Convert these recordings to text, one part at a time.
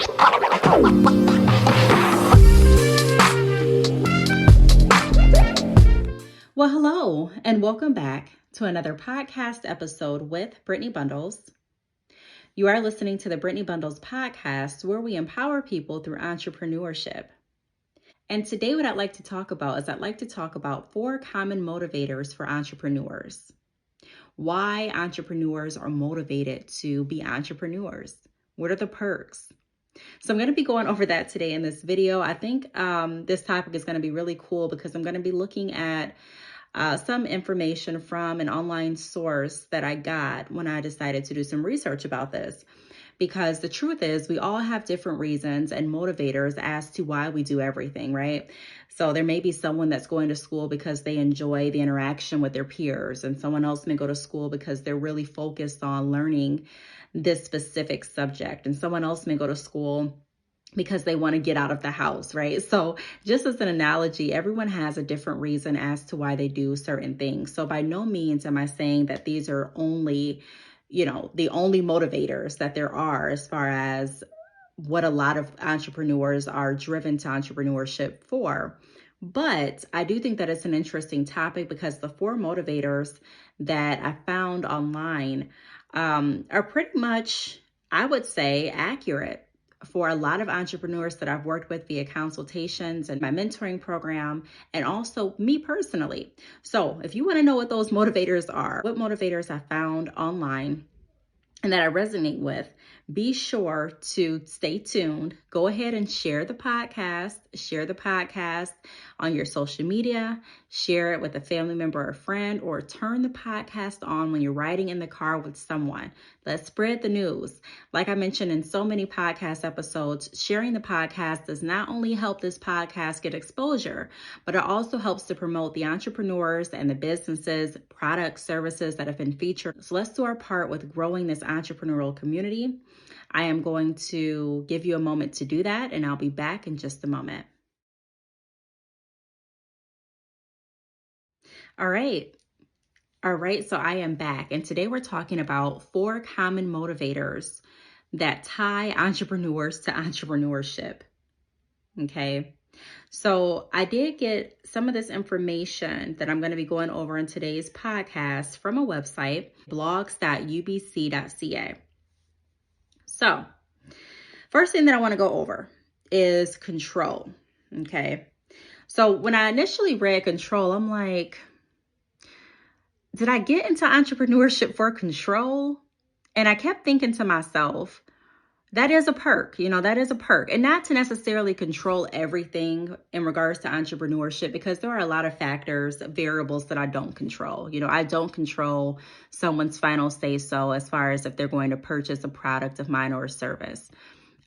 Well, hello, and welcome back to another podcast episode with Brittney Bundles. You are listening to the Brittney Bundles podcast, where we empower people through entrepreneurship. And today what I'd like to talk about is 4 common motivators for entrepreneurs. Why entrepreneurs are motivated to be entrepreneurs. What are the perks? So I'm going to be going over that today in this video. I think this topic is going to be really cool because I'm going to be looking at some information from an online source that I got when I decided to do some research about this. Because the truth is, we all have different reasons and motivators as to why we do everything, right? So there may be someone that's going to school because they enjoy the interaction with their peers, and someone else may go to school because they're really focused on learning this specific subject, and someone else may go to school because they want to get out of the house, right? So just as an analogy, everyone has a different reason as to why they do certain things. So by no means am I saying that these are only, the only motivators that there are as far as what a lot of entrepreneurs are driven to entrepreneurship for. But I do think that it's an interesting topic because the 4 motivators that I found online are pretty much, I would say, accurate for a lot of entrepreneurs that I've worked with via consultations and my mentoring program, and also me personally. So if you want to know what those motivators are, what motivators I found online and that I resonate with, be sure to stay tuned. Go ahead and share the podcast on your social media, share it with a family member or friend, or turn the podcast on when you're riding in the car with someone. Let's spread the news. Like I mentioned in so many podcast episodes, sharing the podcast does not only help this podcast get exposure, but it also helps to promote the entrepreneurs and the businesses, products, services that have been featured. So let's do our part with growing this entrepreneurial community. I am going to give you a moment to do that, and I'll be back in just a moment. All right, so I am back, and today we're talking about 4 common motivators that tie entrepreneurs to entrepreneurship. Okay, so I did get some of this information that I'm going to be going over in today's podcast from a website, blogs.ubc.ca. So, first thing that I want to go over is control. Okay, so when I initially read control, I'm like, did I get into entrepreneurship for control? And I kept thinking to myself, that is a perk, that is a perk. And not to necessarily control everything in regards to entrepreneurship, because there are a lot of factors, variables that I don't control. I don't control someone's final say-so as far as if they're going to purchase a product of mine or a service.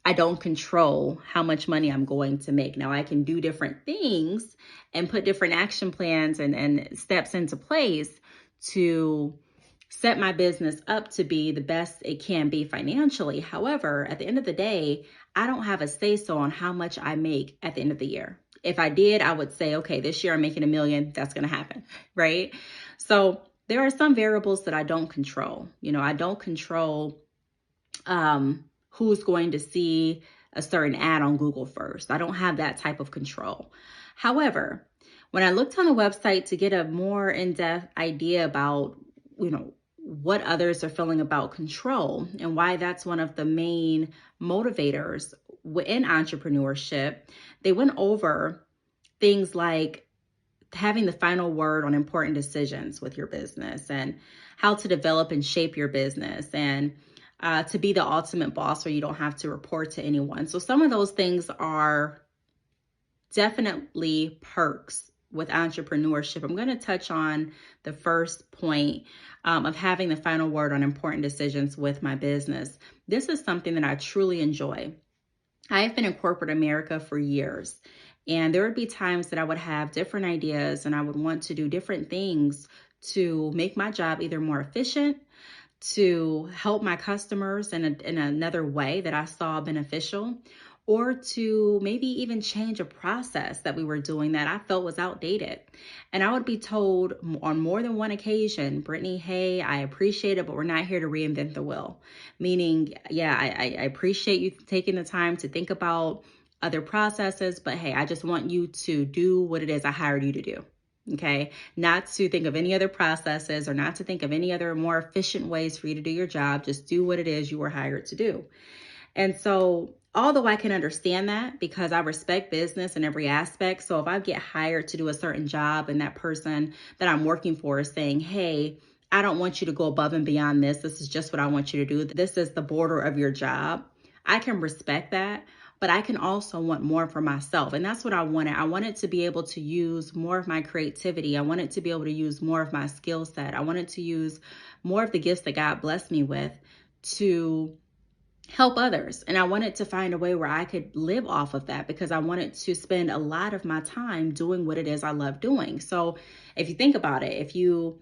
I don't control how much money I'm going to make. Now, I can do different things and put different action plans and steps into place to set my business up to be the best it can be financially. However, at the end of the day, I don't have a say-so on how much I make at the end of the year. If I did, I would say, okay, this year I'm making $1 million. That's going to happen, right? So there are some variables that I don't control. I don't control who's going to see a certain ad on Google first. I don't have that type of control. However, when I looked on the website to get a more in-depth idea about, what others are feeling about control and why that's one of the main motivators in entrepreneurship, they went over things like having the final word on important decisions with your business and how to develop and shape your business and to be the ultimate boss where you don't have to report to anyone. So some of those things are definitely perks with entrepreneurship. I'm going to touch on the first point of having the final word on important decisions with my business. This is something that I truly enjoy. I've been in corporate America for years, and there would be times that I would have different ideas and I would want to do different things to make my job either more efficient, to help my customers in another way that I saw beneficial, or to maybe even change a process that we were doing that I felt was outdated. And I would be told on more than one occasion, Brittney, hey, I appreciate it, but we're not here to reinvent the wheel. Meaning, yeah, I appreciate you taking the time to think about other processes, but hey, I just want you to do what it is I hired you to do. Okay, not to think of any other processes or not to think of any other more efficient ways for you to do your job. Just do what it is you were hired to do. And so, although I can understand that because I respect business in every aspect. So if I get hired to do a certain job and that person that I'm working for is saying, hey, I don't want you to go above and beyond this. This is just what I want you to do. This is the border of your job. I can respect that, but I can also want more for myself. And that's what I wanted. I wanted to be able to use more of my creativity. I wanted to be able to use more of my skill set. I wanted to use more of the gifts that God blessed me with to help others. And I wanted to find a way where I could live off of that because I wanted to spend a lot of my time doing what it is I love doing. So if you think about it, if you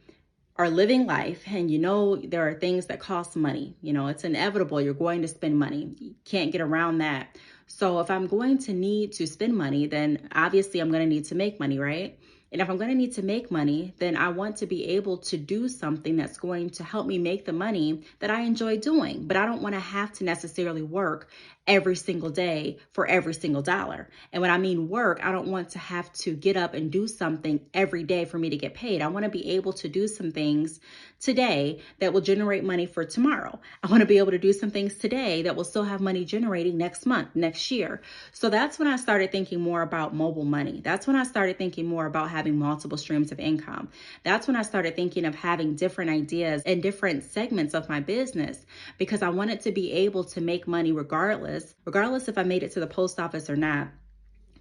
are living life and you know there are things that cost money, you know, it's inevitable you're going to spend money. You can't get around that. So if I'm going to need to spend money, then obviously I'm going to need to make money, right? And if I'm going to need to make money, then I want to be able to do something that's going to help me make the money that I enjoy doing. But I don't want to have to necessarily work every single day for every single dollar. And when I mean work, I don't want to have to get up and do something every day for me to get paid. I want to be able to do some things today that will generate money for tomorrow. I want to be able to do some things today that will still have money generating next month, next year. So that's when I started thinking more about mobile money. That's when I started thinking more about having multiple streams of income. That's when I started thinking of having different ideas and different segments of my business because I wanted to be able to make money regardless if I made it to the post office or not,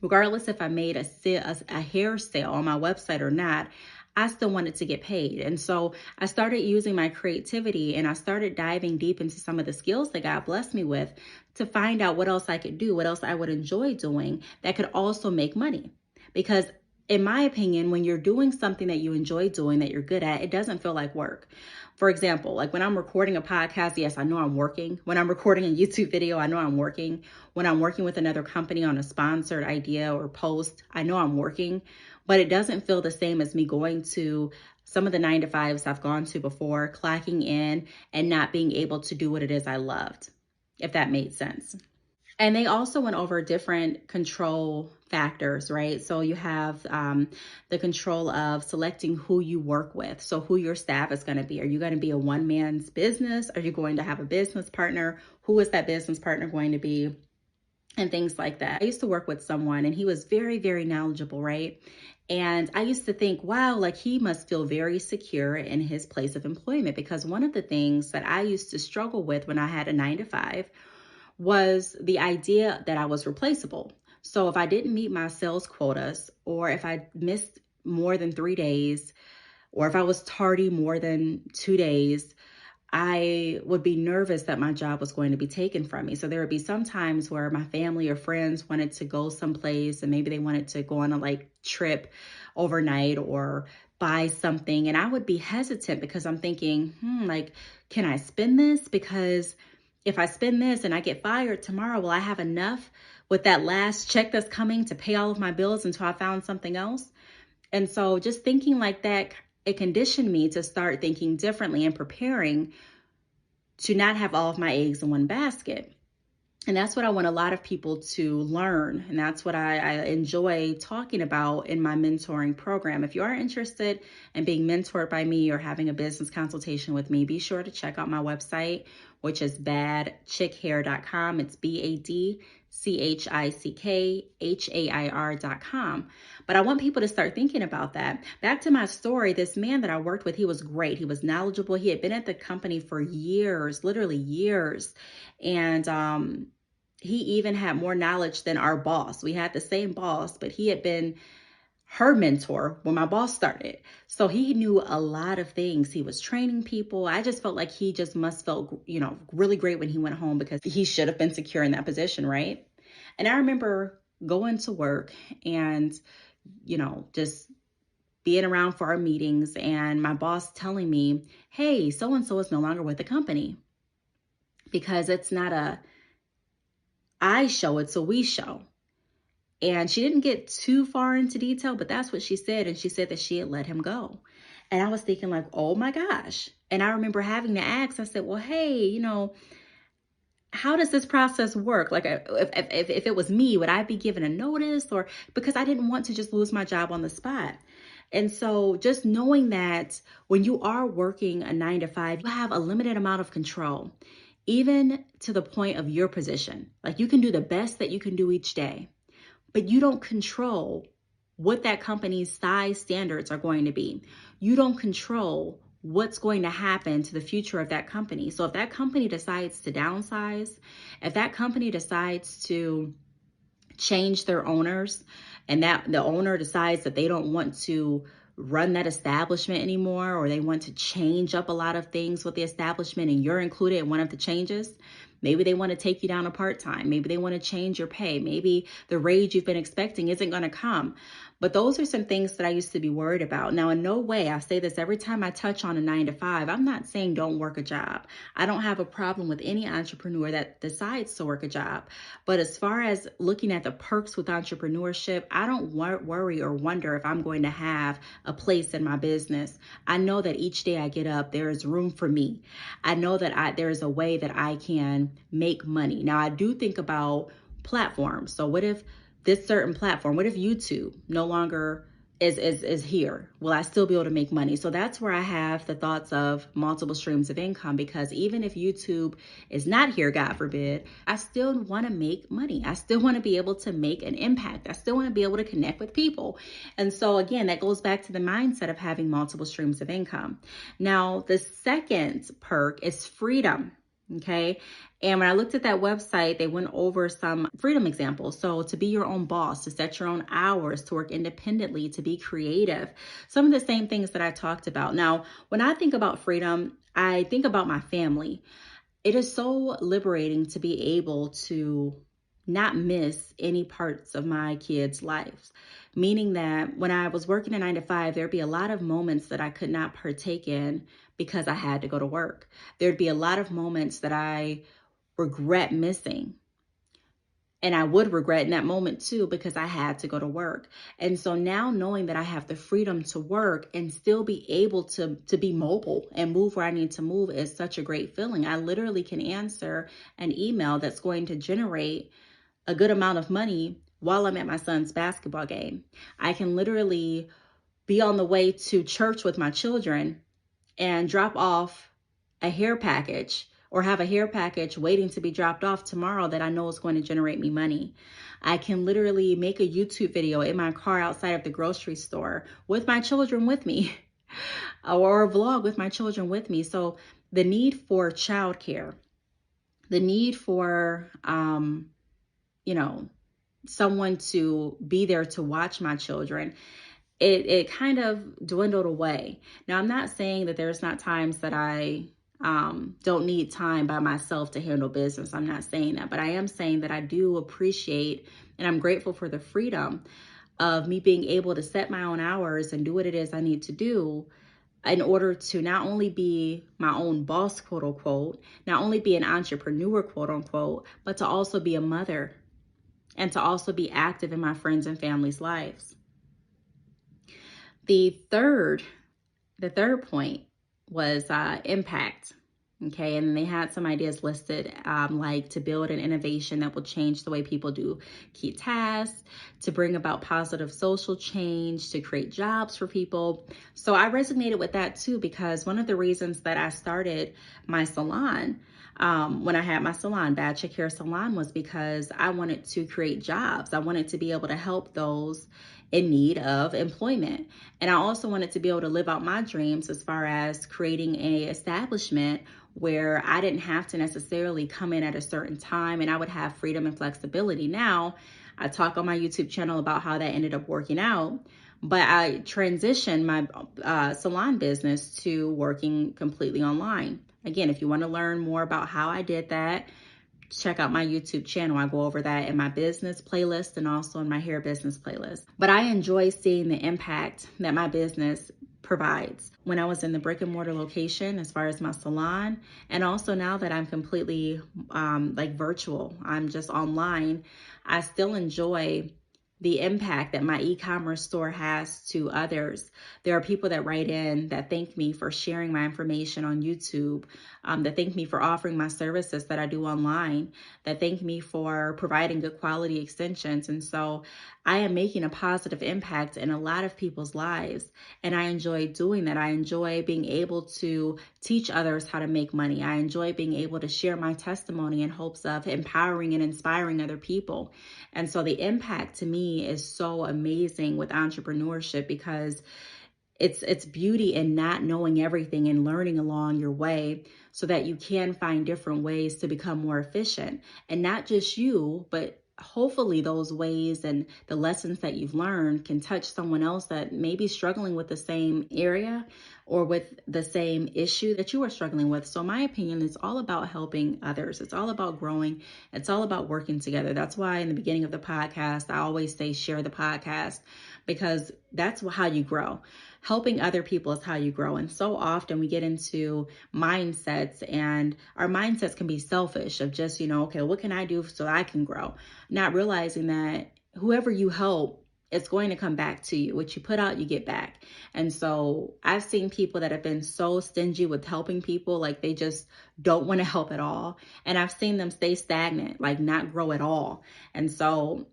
regardless if I made a hair sale on my website or not. I still wanted to get paid. And so I started using my creativity and I started diving deep into some of the skills that God blessed me with to find out what else I could do, what else I would enjoy doing that could also make money. Because in my opinion, when you're doing something that you enjoy doing, that you're good at, it doesn't feel like work. For example, like when I'm recording a podcast, yes, I know I'm working. When I'm recording a YouTube video, I know I'm working. When I'm working with another company on a sponsored idea or post, I know I'm working, but it doesn't feel the same as me going to some of the 9-to-5s I've gone to before, clocking in and not being able to do what it is I loved, if that made sense. And they also went over different control factors, right? So you have the control of selecting who you work with. So who your staff is going to be. Are you going to be a one-man's business? Are you going to have a business partner? Who is that business partner going to be? And things like that. I used to work with someone and he was very, very knowledgeable, right? And I used to think, wow, like he must feel very secure in his place of employment because one of the things that I used to struggle with when I had a 9-to-5 was the idea that I was replaceable. So if I didn't meet my sales quotas, or if I missed more than 3 days, or if I was tardy more than 2 days, I would be nervous that my job was going to be taken from me. So there would be some times where my family or friends wanted to go someplace and maybe they wanted to go on a trip overnight or buy something. And I would be hesitant because I'm thinking, can I spend this? Because if I spend this and I get fired tomorrow, will I have enough with that last check that's coming to pay all of my bills until I found something else? And so just thinking like that, it conditioned me to start thinking differently and preparing to not have all of my eggs in one basket. And that's what I want a lot of people to learn. And that's what I enjoy talking about in my mentoring program. If you are interested in being mentored by me or having a business consultation with me, be sure to check out my website, which is badchickhair.com. It's BADCHICKHAIR.com. But I want people to start thinking about that. Back to my story, this man that I worked with, he was great. He was knowledgeable. He had been at the company for years, literally years. And he even had more knowledge than our boss. We had the same boss, but he had been her mentor when my boss started. So he knew a lot of things. He was training people. I just felt like he just must felt, really great when he went home because he should have been secure in that position, right? And I remember going to work and, just being around for our meetings and my boss telling me, hey, so-and-so is no longer with the company because it's not a I show it, so we show. And she didn't get too far into detail, but that's what she said. And she said that she had let him go. And I was thinking like, oh my gosh. And I remember having to ask, I said, well, hey, how does this process work? Like if it was me, would I be given a notice? Or because I didn't want to just lose my job on the spot. And so just knowing that when you are working a 9 to 5, you have a limited amount of control, even to the point of your position. Like you can do the best that you can do each day, but you don't control what that company's size standards are going to be. You don't control what's going to happen to the future of that company. So if that company decides to downsize, if that company decides to change their owners, and that the owner decides that they don't want to run that establishment anymore, or they want to change up a lot of things with the establishment and you're included in one of the changes, maybe they want to take you down to part-time, maybe they want to change your pay, maybe the raise you've been expecting isn't going to come. But those are some things that I used to be worried about. Now, in no way, I say this every time I touch on a 9 to 5, I'm not saying don't work a job. I don't have a problem with any entrepreneur that decides to work a job. But as far as looking at the perks with entrepreneurship, I don't worry or wonder if I'm going to have a place in my business. I know that each day I get up, there is room for me. I know that there is a way that I can make money. Now, I do think about platforms. So what if this certain platform, what if YouTube no longer is here? Will I still be able to make money? So that's where I have the thoughts of multiple streams of income, because even if YouTube is not here, God forbid, I still want to make money. I still want to be able to make an impact. I still want to be able to connect with people. And so again, that goes back to the mindset of having multiple streams of income. Now, the second perk is freedom. Okay. And when I looked at that website, they went over some freedom examples. So to be your own boss, to set your own hours, to work independently, to be creative, some of the same things that I talked about. Now, when I think about freedom, I think about my family. It is so liberating to be able to not miss any parts of my kids' lives. Meaning that when I was working a 9 to 5, there'd be a lot of moments that I could not partake in because I had to go to work. There'd be a lot of moments that I regret missing. And I would regret in that moment too, because I had to go to work. And so now knowing that I have the freedom to work and still be able to be mobile and move where I need to move is such a great feeling. I literally can answer an email that's going to generate a good amount of money while I'm at my son's basketball game. I can literally be on the way to church with my children and drop off a hair package, or have a hair package waiting to be dropped off tomorrow that I know is going to generate me money. I can literally make a YouTube video in my car outside of the grocery store with my children with me, or a vlog with my children with me. So the need for childcare, the need for, someone to be there to watch my children, it kind of dwindled away. Now, I'm not saying that there's not times that I don't need time by myself to handle business. I'm not saying that, but I am saying that I do appreciate and I'm grateful for the freedom of me being able to set my own hours and do what it is I need to do in order to not only be my own boss, quote unquote, not only be an entrepreneur, quote unquote, but to also be a mother and to also be active in my friends and family's lives. The third point was impact. Okay, and they had some ideas listed, like to build an innovation that will change the way people do key tasks, to bring about positive social change, to create jobs for people. So I resonated with that too, because one of the reasons that I started my salon, when I had my salon, Bad Chick Hair Salon, was because I wanted to create jobs. I wanted to be able to help those in need of employment. And I also wanted to be able to live out my dreams as far as creating a establishment where I didn't have to necessarily come in at a certain time and I would have freedom and flexibility. Now, I talk on my YouTube channel about how that ended up working out, but I transitioned my salon business to working completely online. Again, if you want to learn more about how I did that, check out my YouTube channel. I go over that in my business playlist and also in my hair business playlist. But I enjoy seeing the impact that my business provides. When I was in the brick and mortar location, as far as my salon, and also now that I'm completely like virtual, I'm just online, I still enjoy the impact that my e-commerce store has to others. There are people that write in that thank me for sharing my information on YouTube, that thank me for offering my services that I do online, that thank me for providing good quality extensions. And so I am making a positive impact in a lot of people's lives. And I enjoy doing that. I enjoy being able to teach others how to make money. I enjoy being able to share my testimony in hopes of empowering and inspiring other people. And so the impact to me is so amazing with entrepreneurship, because it's beauty in not knowing everything and learning along your way so that you can find different ways to become more efficient. And not just you, but hopefully those ways and the lessons that you've learned can touch someone else that may be struggling with the same area or with the same issue that you are struggling with. So my opinion is all about helping others. It's all about growing. It's all about working together. That's why in the beginning of the podcast, I always say share the podcast, because that's how you grow. Helping other people is how you grow. And so often we get into mindsets, and our mindsets can be selfish of just, okay, what can I do so I can grow? Not realizing that whoever you help, it's going to come back to you. What you put out, you get back. And so I've seen people that have been so stingy with helping people, like they just don't want to help at all. And I've seen them stay stagnant, like not grow at all. And so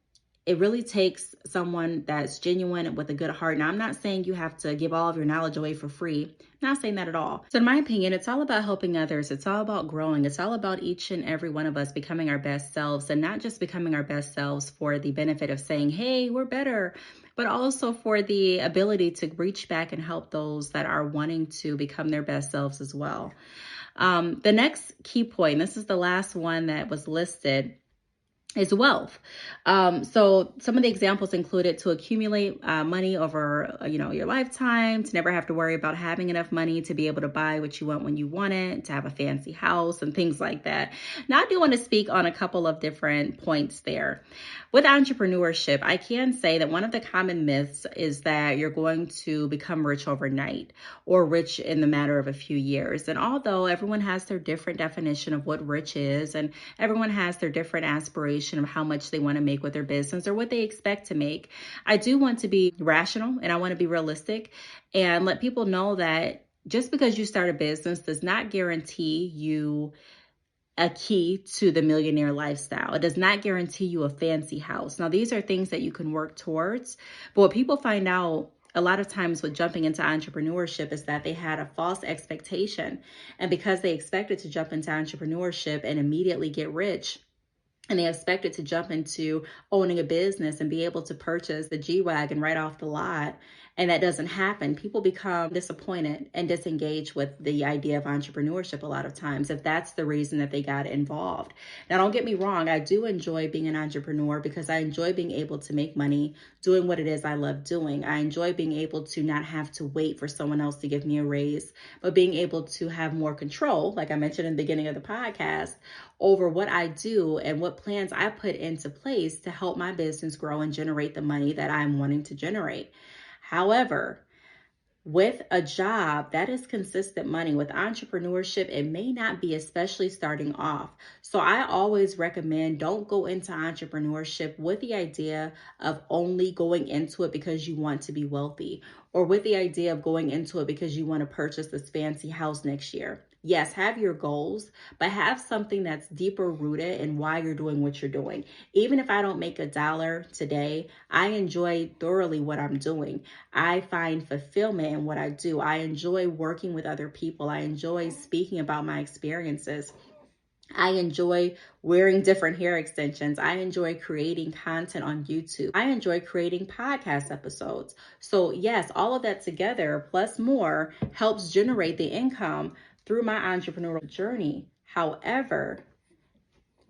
it really takes someone that's genuine with a good heart. Now, I'm not saying you have to give all of your knowledge away for free. I'm not saying that at all. So in my opinion, it's all about helping others. It's all about growing. It's all about each and every one of us becoming our best selves, and not just becoming our best selves for the benefit of saying, hey, we're better, but also for the ability to reach back and help those that are wanting to become their best selves as well. The next key point, this is the last one that was listed, is wealth. So some of the examples included to accumulate money over, your lifetime, to never have to worry about having enough money to be able to buy what you want when you want it, to have a fancy house and things like that. Now, I do want to speak on a couple of different points there. With entrepreneurship, I can say that one of the common myths is that you're going to become rich overnight or rich in the matter of a few years. And although everyone has their different definition of what rich is, and everyone has their different aspiration of how much they want to make with their business or what they expect to make, I do want to be rational and I want to be realistic and let people know that just because you start a business does not guarantee you a key to the millionaire lifestyle. It does not guarantee you a fancy house. Now, these are things that you can work towards, but what people find out a lot of times with jumping into entrepreneurship is that they had a false expectation. And because they expected to jump into entrepreneurship and immediately get rich, and they expected to jump into owning a business and be able to purchase the G-Wagon right off the lot, and that doesn't happen, people become disappointed and disengaged with the idea of entrepreneurship a lot of times, if that's the reason that they got involved. Now, don't get me wrong, I do enjoy being an entrepreneur because I enjoy being able to make money doing what it is I love doing. I enjoy being able to not have to wait for someone else to give me a raise, but being able to have more control, like I mentioned in the beginning of the podcast, over what I do and what plans I put into place to help my business grow and generate the money that I'm wanting to generate. However, with a job, that is consistent money. With entrepreneurship, it may not be, especially starting off. So I always recommend don't go into entrepreneurship with the idea of only going into it because you want to be wealthy, or with the idea of going into it because you want to purchase this fancy house next year. Yes, have your goals, but have something that's deeper rooted in why you're doing what you're doing. Even if I don't make $1 today, I enjoy thoroughly what I'm doing. I find fulfillment in what I do. I enjoy working with other people. I enjoy speaking about my experiences. I enjoy wearing different hair extensions. I enjoy creating content on YouTube. I enjoy creating podcast episodes. So yes, all of that together plus more helps generate the income through my entrepreneurial journey. However,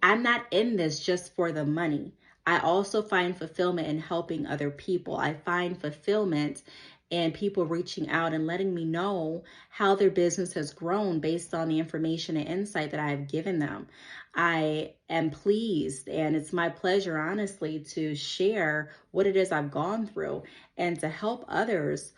I'm not in this just for the money. I also find fulfillment in helping other people. I find fulfillment in people reaching out and letting me know how their business has grown based on the information and insight that I have given them. I am pleased, and it's my pleasure, honestly, to share what it is I've gone through and to help others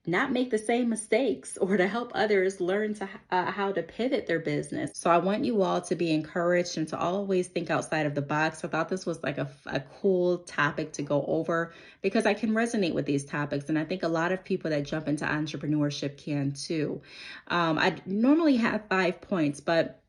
not make the same mistakes or to help others learn to how to pivot their business. So I want you all to be encouraged and to always think outside of the box. I thought this was like a cool topic to go over because I can resonate with these topics. And I think a lot of people that jump into entrepreneurship can too. I normally have 5 points, but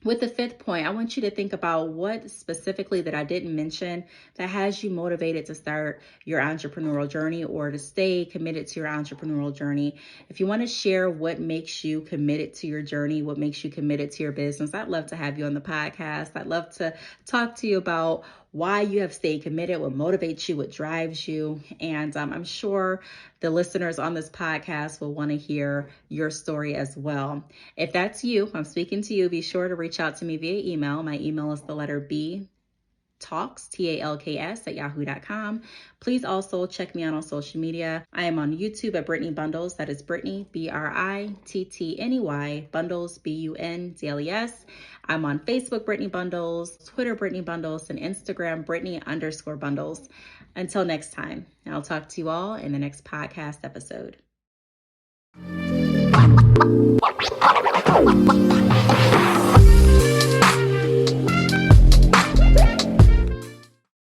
with the 5th point, I want you to think about what specifically that I didn't mention that has you motivated to start your entrepreneurial journey or to stay committed to your entrepreneurial journey. If you want to share what makes you committed to your journey, what makes you committed to your business, I'd love to have you on the podcast. I'd love to talk to you about why you have stayed committed, what motivates you, what drives you. And I'm sure the listeners on this podcast will want to hear your story as well. If that's you, I'm speaking to you, be sure to reach out to me via email. My email is the letter B, Talks, TALKS @yahoo.com. Please also check me out on social media. I am on YouTube at Brittney Bundles. That is Brittney, BRITTNEY, Bundles, BUNDLES. I'm on Facebook, Brittney Bundles, Twitter, Brittney Bundles, and Instagram, Brittney_Bundles. Until next time, I'll talk to you all in the next podcast episode.